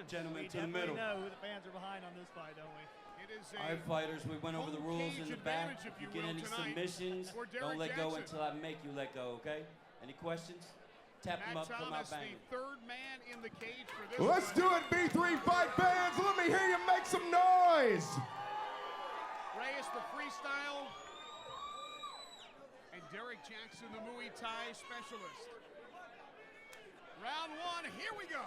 gentlemen, to the middle. We know who the fans are behind on this fight, don't we? It is All right, fighters, we went over the rules in the back. If you get any submissions, don't let go until I make you let go, okay? Any questions? Tap them up, come out banging. The third man in the cage for this. Let's do it, V3 Fight fans. Let me hear you make some noise. Reyes, the freestyle, and Derek Jackson, the Muay Thai specialist. Round one, here we go.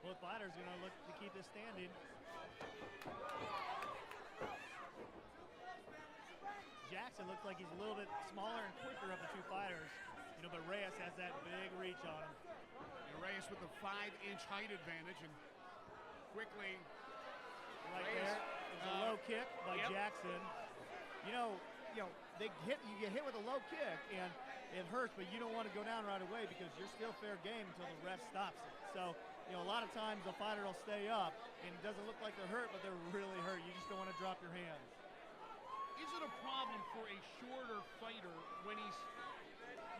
Both fighters are going to look to keep this standing. Jackson looks like he's a little bit smaller and quicker of the two fighters, you know, but Reyes has that big reach on him. And Reyes with the 5-inch height advantage, and quickly. Right Reyes, there's a low kick by Jackson. You know, you get hit with a low kick and it hurts, but you don't want to go down right away because you're still fair game until the ref stops it. So, you know, a lot of times the fighter will stay up and it doesn't look like they're hurt, but they're really hurt. You just don't want to drop your hands. Is it a problem for a shorter fighter when he's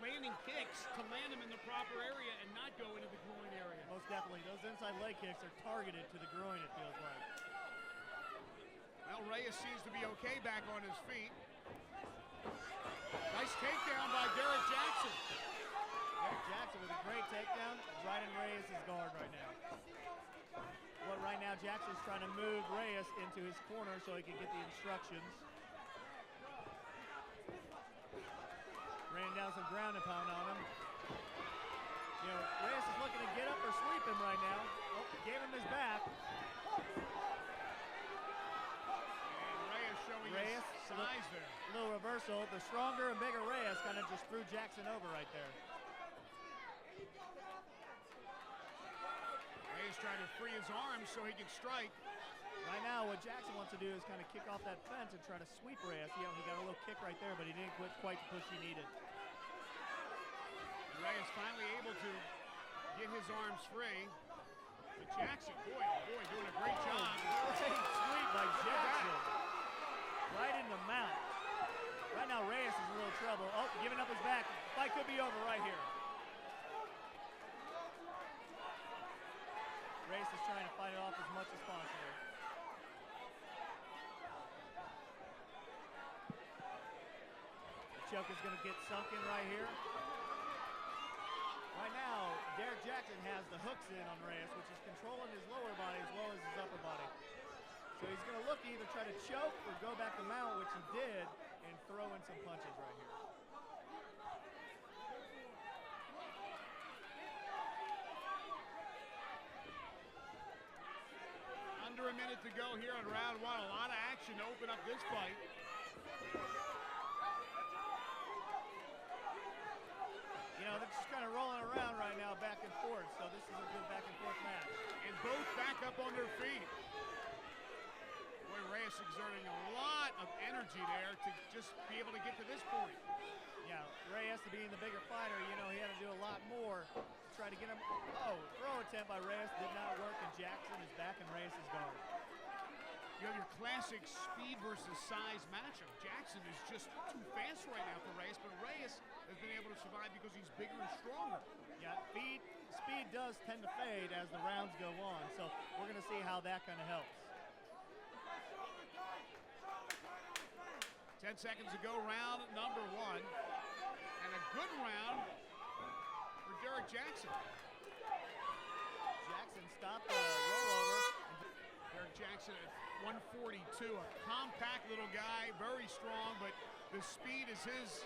landing kicks to land him in the proper area and not go into the groin area? Most definitely. Those inside leg kicks are targeted to the groin, it feels like. Well, Reyes seems to be okay back on his feet. Nice takedown by Derek Jackson. Derek Jackson with a great takedown right in Reyes' guard right now. Well, right now Jackson's trying to move Reyes into his corner so he can get the instructions. Ran down some ground and pound on him. You know, Reyes is looking to get up or sweep him right now. Oh, gave him his back. Reyes size there. Little reversal. The stronger and bigger Reyes kind of just threw Jackson over right there. Reyes trying to free his arms so he can strike. Right now, what Jackson wants to do is kind of kick off that fence and try to sweep Reyes. You know, he got a little kick right there, but he didn't quite the push he needed. Reyes finally able to get his arms free. But Jackson, boy, oh boy, doing a great job. Great sweep by Jackson. Right in the mouth. Right now, Reyes is in a little trouble. Oh, giving up his back. Fight could be over right here. Reyes is trying to fight it off as much as possible. The choke is going to get sunken right here. Right now, Derek Jackson has the hooks in on Reyes, which is controlling his lower body as well as his upper body. So he's going to look to either try to choke or go back to mount, which he did, and throw in some punches right here. Under a minute to go here on round one. A lot of action to open up this fight. You know, they're just kind of rolling around right now back and forth, so this is a good back and forth match. And both back up on their feet. Boy, Reyes exerting a lot of energy there to just be able to get to this point. Yeah, Reyes, being the bigger fighter, you know, he had to do a lot more to try to get him. Oh, throw attempt by Reyes did not work, and Jackson is back in Reyes' guard. You have your classic speed versus size matchup. Jackson is just too fast right now for Reyes, but Reyes has been able to survive because he's bigger and stronger. Yeah, speed does tend to fade as the rounds go on, so we're going to see how that kind of helps. 10 seconds to go, round number one. And a good round for Derek Jackson. Jackson stopped the rollover. Derek Jackson at 142, a compact little guy, very strong, but the speed is his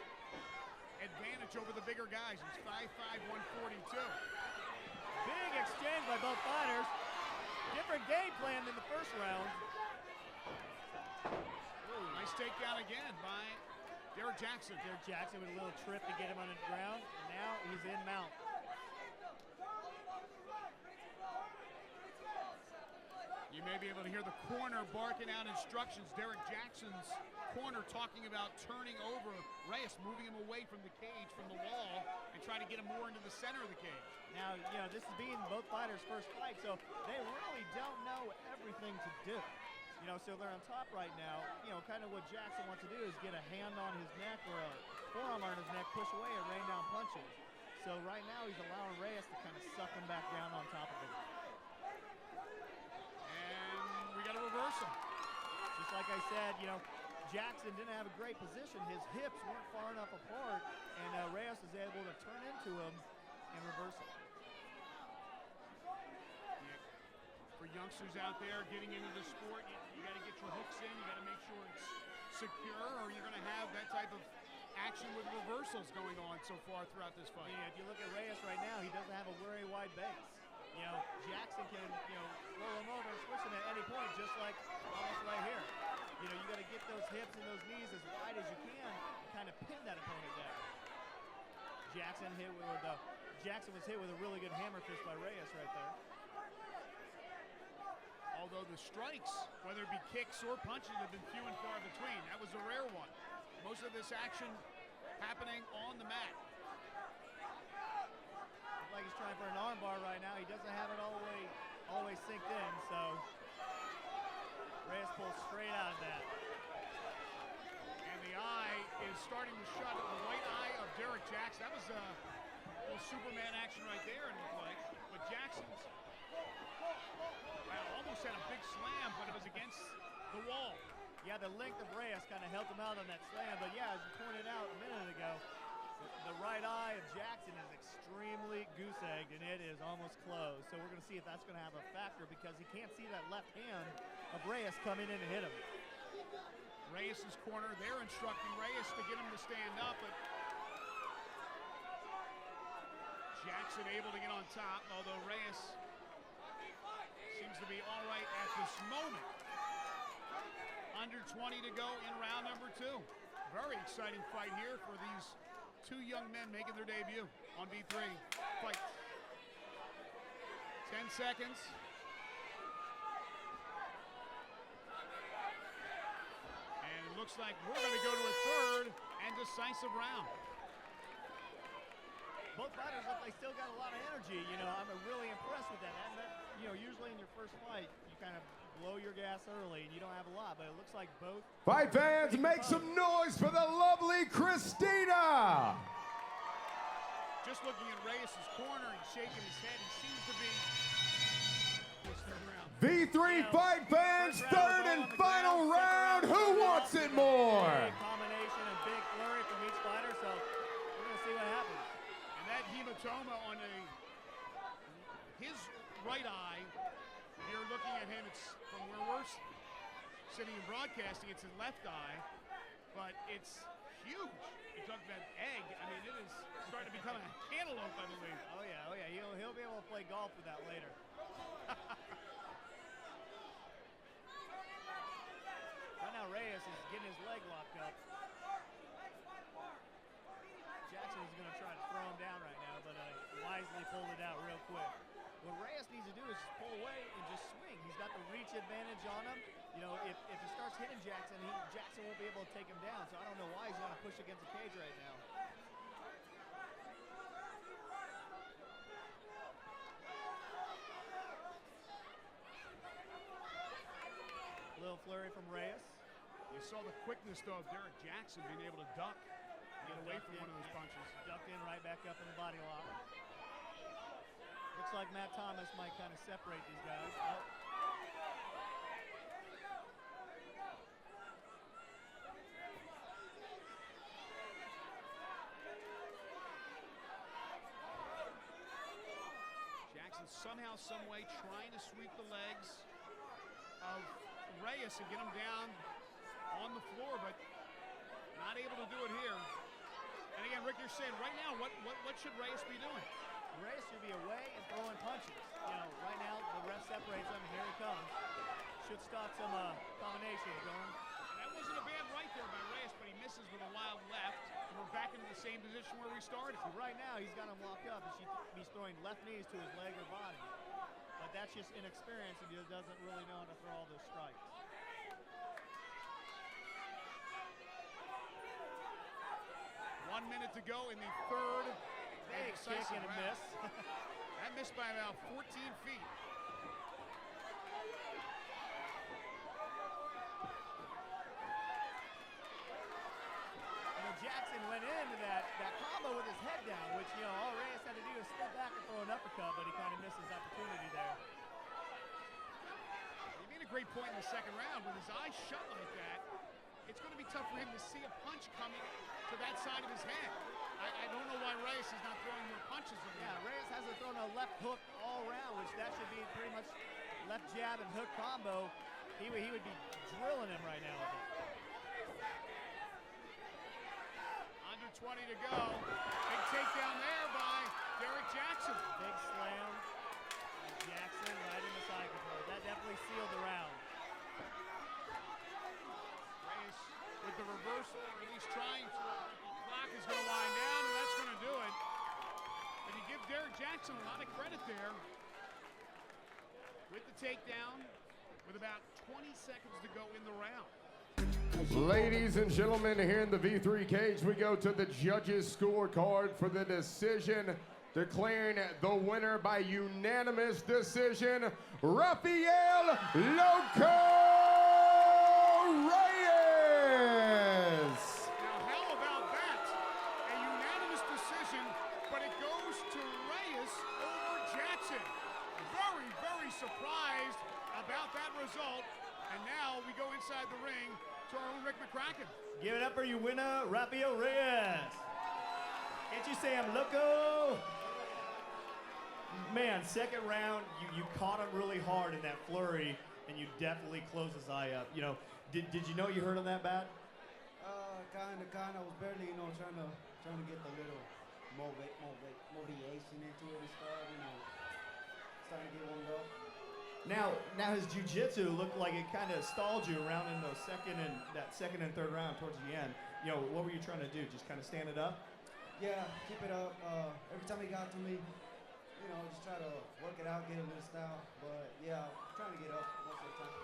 advantage over the bigger guys. He's 5'5", 142. Big exchange by both fighters. Different game plan than the first round. Ooh, nice takedown again by Derek Jackson. Derek Jackson with a little trip to get him on the ground. And now he's in mount. You may be able to hear the corner barking out instructions. Derek Jackson's corner talking about turning over Reyes, moving him away from the cage, from the wall, and trying to get him more into the center of the cage. Now, you know, this is being both fighters' first fight, so they really don't know everything to do. You know, so they're on top right now. You know, kind of what Jackson wants to do is get a hand on his neck or a forearm on his neck, push away, and rain down punches. So right now he's allowing Reyes to kind of suck him back down on top of him. like I said, you know, Jackson didn't have a great position. His hips weren't far enough apart, and Reyes was able to turn into him and reverse it. For youngsters out there getting into the sport, you got to get your hooks in. You got to make sure it's secure, or you're going to have that type of action with reversals going on so far throughout this fight. Yeah, if you look at Reyes right now, he doesn't have a very wide base. You know, Jackson can, you know, roll him over and switch him at any point, just like almost right here. You know, you got to get those hips and those knees as wide as you can and kind of pin that opponent down. Jackson was hit with a really good hammer fist by Reyes right there. Although the strikes, whether it be kicks or punches, have been few and far between. That was a rare one. Most of this action happening on the mat. Looks like he's trying for an arm bar right now. He doesn't have it all the way synced in, so Reyes pulls straight out of that. And the eye is starting to shut. The right eye of Derek Jackson. That was a little Superman action right there, it looked like. But Jackson's almost had a big slam, but it was against the wall. Yeah, the length of Reyes kind of helped him out on that slam, but yeah, as you pointed out a minute ago, the right eye of Jackson is extremely goose-egged, and it is almost closed. So we're going to see if that's going to have a factor because he can't see that left hand of Reyes coming in and hit him. Reyes' corner, they're instructing Reyes to get him to stand up, but Jackson able to get on top, although Reyes seems to be all right at this moment. Under 20 to go in round number 2. Very exciting fight here for these two young men making their debut on V3 Fights. 10 seconds. And it looks like we're going to go to a third and decisive round. Both fighters look like they still got a lot of energy. You know, I'm really impressed with that. And that, you know, usually in your first fight, you kind of blow your gas early and you don't have a lot, but it looks like both. Fight fans, make some noise for the lovely Christina. Just looking at Reyes' corner and shaking his head, he seems to be V3 Fight fans, third and final round. Who wants it more? Big combination and big flurry from each fighter, so we're going to see what happens. And that hematoma on his right eye, you're looking at him, it's from where we're sitting and broadcasting, it's his left eye, but it's huge. You talk about egg, I mean, it is starting to become a cantaloupe, I believe. Oh yeah, he'll be able to play golf with that later. Right now Reyes is getting his leg locked up. Jackson is going to try to throw him down right now, but wisely pulled it out real quick. What Reyes needs to do is just pull away and just swing. He's got the reach advantage on him. You know, if he starts hitting Jackson, Jackson won't be able to take him down. So I don't know why he's going to push against the cage right now. Little flurry from Reyes. You saw the quickness, though, of Derek Jackson being able to duck, get away from one of those punches. Ducked in right back up in the body lock. Looks like Matt Thomas might kind of separate these guys. Oh. Jackson somehow, some way trying to sweep the legs of Reyes and get him down on the floor, but not able to do it here. And again, Rick, you're saying right now, what should Reyes be doing? Reyes should be away and throwing punches. You know, right now the ref separates them, and here he comes. Should stop some combinations going. That wasn't a bad right there by Reyes, but he misses with a wild left. And we're back into the same position where we started. See, right now he's got him locked up. He's throwing left knees to his leg or body. But that's just inexperience, and he doesn't really know how to throw all those strikes. One minute to go in the third. Big kick and a miss. That missed by about 14 feet. Jackson went into that combo with his head down, which, you know, all Reyes had to do is step back and throw an uppercut, but he kind of missed his opportunity there. He made a great any point in the second round, with his eyes shut like that, it's going to be tough for him to see a punch coming to that side of his head. I don't know why Reyes is not throwing more punches. Yeah, Reyes hasn't thrown a left hook all around, which that should be pretty much left jab and hook combo. He would be drilling him right now with it. Under 20 to go. Big takedown there by Derek Jackson. Big slam. And Jackson right in the side control. That definitely sealed the round. Reyes with the reversal, or at least trying to. The clock is going to wind down, and that's going to do it. But you give Derek Jackson a lot of credit there with the takedown, with about 20 seconds to go in the round. Ladies and gentlemen, here in the V3 cage, we go to the judges' scorecard for the decision, declaring the winner by unanimous decision, Rafael Loco Reyes. Now, how about that? A unanimous decision, but it goes to Reyes over Jackson. Very, very surprised about that result. And now we go inside the ring to our own Rick McCracken. Give it up for your winner, Rafael Reyes. Can't you say I'm loco? Man, second round, you caught him really hard in that flurry, and you definitely closed his eye up. You know, did you know you hurt him that bad? Kinda. I was barely, trying to get the little motivation into it and stuff. Starting to get warmed up. Now his jiu-jitsu looked like it kind of stalled you around in those second and third round towards the end. What were you trying to do? Just kind of stand it up? Yeah, keep it up. Every time he got to me, just try to work it out, get a little style. But yeah, trying to get up most of the time.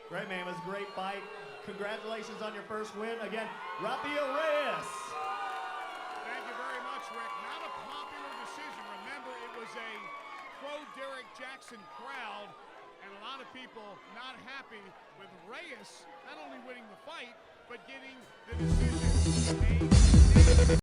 Great, man. It was a great fight. Congratulations on your first win. Again, Rafael Reyes. Thank you very much, Rick. Not a popular decision. Remember, it was a pro-Derek Jackson crowd, and a lot of people not happy with Reyes not only winning the fight, but getting the decision made.